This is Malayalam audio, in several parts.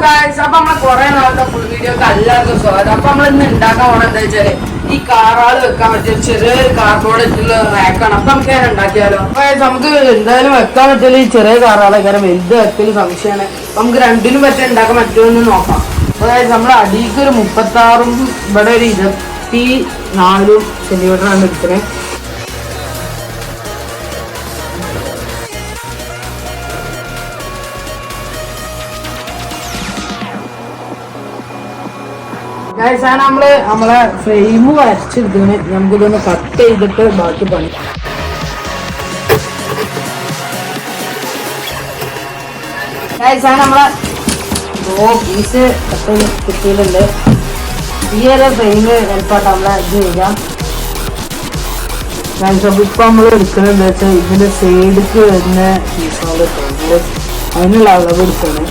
guys, അപ്പൊ നമ്മളെ കുറെ നാളത്തെ ഫുൾ വീഡിയോ എല്ലാവർക്കും സ്വാഗതം. അപ്പൊ നമ്മൾ ഇന്ന് ഉണ്ടാക്കാൻ പോകണം എന്താ വെച്ചാല് ഈ കാറാള് വെക്കാൻ പറ്റിയ ചെറിയൊരു കാർബോർഡ് വെച്ചുള്ള റാക്കാണ്. അപ്പൊ നമുക്ക് ഞാൻ ഉണ്ടാക്കിയാലോ. അപ്പൊ നമുക്ക് എന്തായാലും വെക്കാൻ പറ്റില്ല ഈ ചെറിയ കാറാളെ കാരണം വലുത് വെക്കല് സംശയമാണ്. അപ്പൊ നമുക്ക് രണ്ടിനും പറ്റി ഉണ്ടാക്കാൻ പറ്റുമെന്ന് നോക്കാം. അപ്പൊ നമ്മൾ അടിക്ക് ഒരു 36 ഇവിടെ ഒരു 24 സെന്റിമീറ്ററാണ് എടുക്കുന്നത്. നമ്മളെ ഫ്രെയിം വരച്ചെടുത്തിന് നമുക്കിതൊന്ന് കട്ട് ചെയ്തിട്ട് ബാക്കി പണി. നമ്മളെ പീസ് കട്ട് കിട്ടിയിട്ടുണ്ട്. ഈ ഒരു ഫ്രെയിം ചിലപ്പോൾ നമ്മളെ ഇത് ചെയ്യാം. ഇപ്പൊ നമ്മൾ എടുക്കുന്നത് എന്താ വെച്ചാൽ ഇതിന്റെ സൈഡിക്ക് വരുന്ന പീസുകൾ അതിനുള്ള അളവ് എടുക്കണം.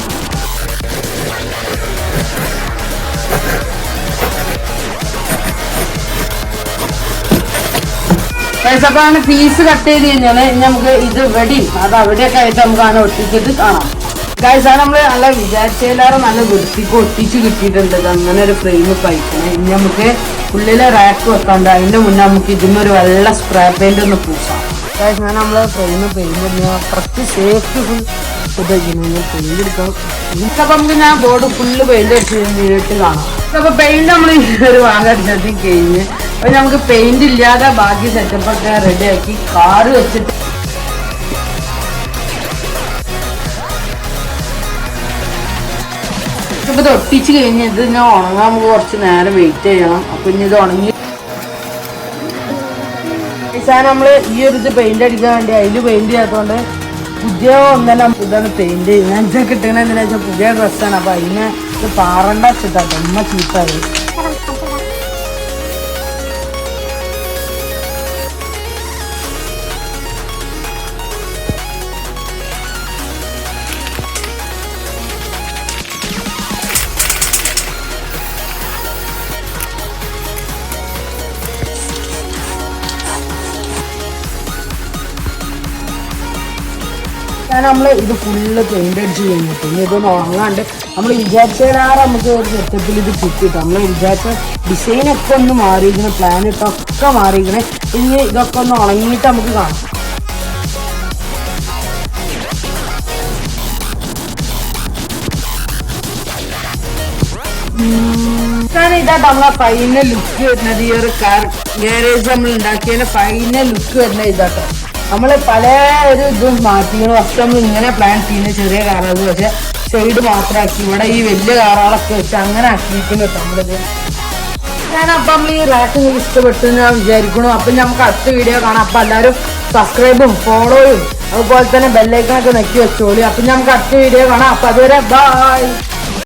അപ്പൊ അങ്ങനെ പീസ് കട്ട് ചെയ്ത് കഴിഞ്ഞാല് നമുക്ക് ഇത് ഇവിടെയും അത് അവിടെയൊക്കെ ആയിട്ട് നമുക്ക് അങ്ങനെ ഒട്ടിച്ചിട്ട് കാണാം. ഗൈസ് അത് നമ്മള് നല്ല വിചാരിച്ചതിലേറെ നല്ല വൃത്തിക്ക് ഒട്ടിച്ച് കിട്ടിയിട്ടുണ്ട്. അങ്ങനെ ഒരു ഫ്രെയിം പൈക്കണം. ഇനി നമുക്ക് ഉള്ളിലെ റാക്ക് വെക്കാണ്ട് അതിന്റെ മുന്നേ നമുക്ക് ഇതിനൊരു വെള്ള സ്പ്രേ പെയിന്റ് ഒന്ന് പൂസാം. ഗൈസ് ഞാൻ നമ്മള് ഫ്രെയിം പെയിന്റ് കുറച്ച് സേഫ്റ്റി ഫുൾ ഉപയോഗിക്കുന്നു. പെയിന്റ് എടുക്കാം. ഇതൊക്കെ നമുക്ക് ഞാൻ ബോർഡ് ഫുള്ള് പെയിന്റ് അടിച്ച് നേരിട്ട് കാണാം. അപ്പൊ പെയിന്റ് നമ്മൾ ഒരു വാങ്ങടിച്ചത് കഴിഞ്ഞ് അപ്പൊ നമുക്ക് പെയിന്റ് ഇല്ലാതെ ബാക്കി സെറ്റപ്പ് ഒക്കെ റെഡി ആക്കി കാറ് വെച്ചിട്ട് ഇപ്പൊ ഇത് ഒട്ടിച്ച് കഴിഞ്ഞ് ഇത് ഞാൻ ഉണങ്ങാൻ നമുക്ക് കുറച്ച് നേരം വെയിറ്റ് ചെയ്യണം. അപ്പൊ ഇനി ഇത് ഉണങ്ങി നമ്മള് ഈ ഒരു ഇത് പെയിന്റ് അടിക്കാൻ വേണ്ടി അതില് പെയിന്റ് ചെയ്യാത്തതുകൊണ്ട് പുതിയ ഒന്നെല്ലാം ഇതാണ് പെയിന്റ് ഞാൻ ഇതൊക്കെ കിട്ടണ എന്താ വെച്ചാൽ പുതിയ ഡ്രസ്സാണ്. അപ്പൊ അതിനെ ഇത് പാറണ്ട വെച്ചിട്ടാണ് അമ്മ ചീത്തായി. നമ്മൾ ഇത് ഫുള്ള് പെയിന്റ് അടിച്ച് കഴിഞ്ഞിട്ട് ഇനി ഇതൊന്ന് ഉണങ്ങാണ്ട് നമ്മൾ വിചാരിച്ചതിലേറെ നമുക്ക് ഒരു സെറ്റപ്പിൽ ഇത് കിട്ടിയിട്ട് നമ്മൾ വിചാരിച്ച ഡിസൈനൊക്കെ ഒന്ന് മാറിയിരിക്കണേ, പ്ലാനിട്ടൊക്കെ മാറിയിരിക്കണേ. ഇനി ഇതൊക്കെ ഒന്ന് ഉണങ്ങിയിട്ട് നമുക്ക് കാണാം. ഇതായിട്ട് നമ്മളെ ഫൈനൽ ലുക്ക് വരുന്നത് ഈ ഒരു കാർ ഗാരേജ് നമ്മൾ ഉണ്ടാക്കിയതിന്റെ ഫൈനൽ ലുക്ക് വരുന്നത് ഇതാട്ടോ. നമ്മൾ പല ഒരു ഇതും മാറ്റിക്കണം. ഫസ്റ്റ് നമ്മൾ ഇങ്ങനെ പ്ലാൻ ചെയ്യുന്ന ചെറിയ കാറുകൾ പക്ഷെ സൈഡ് മാത്രമാക്കി ഇവിടെ ഈ വലിയ കാറുകളൊക്കെ വെച്ച് അങ്ങനെ ആക്കിയിരിക്കുന്നു നമ്മളിത്. ഞാനപ്പം നമ്മൾ ഈ റാക്ക് ഇഷ്ടപ്പെട്ടു ഞാൻ വിചാരിക്കണു. അപ്പം നമുക്ക് അടുത്ത വീഡിയോ കാണാം. അപ്പം എല്ലാവരും സബ്സ്ക്രൈബും ഫോളോയും അതുപോലെ തന്നെ ബെല്ലൈക്കനൊക്കെ നെക്കി വെച്ചോളി. അപ്പം നമുക്ക് അടുത്ത വീഡിയോ കാണാം. അപ്പം അതുവരെ ബൈ.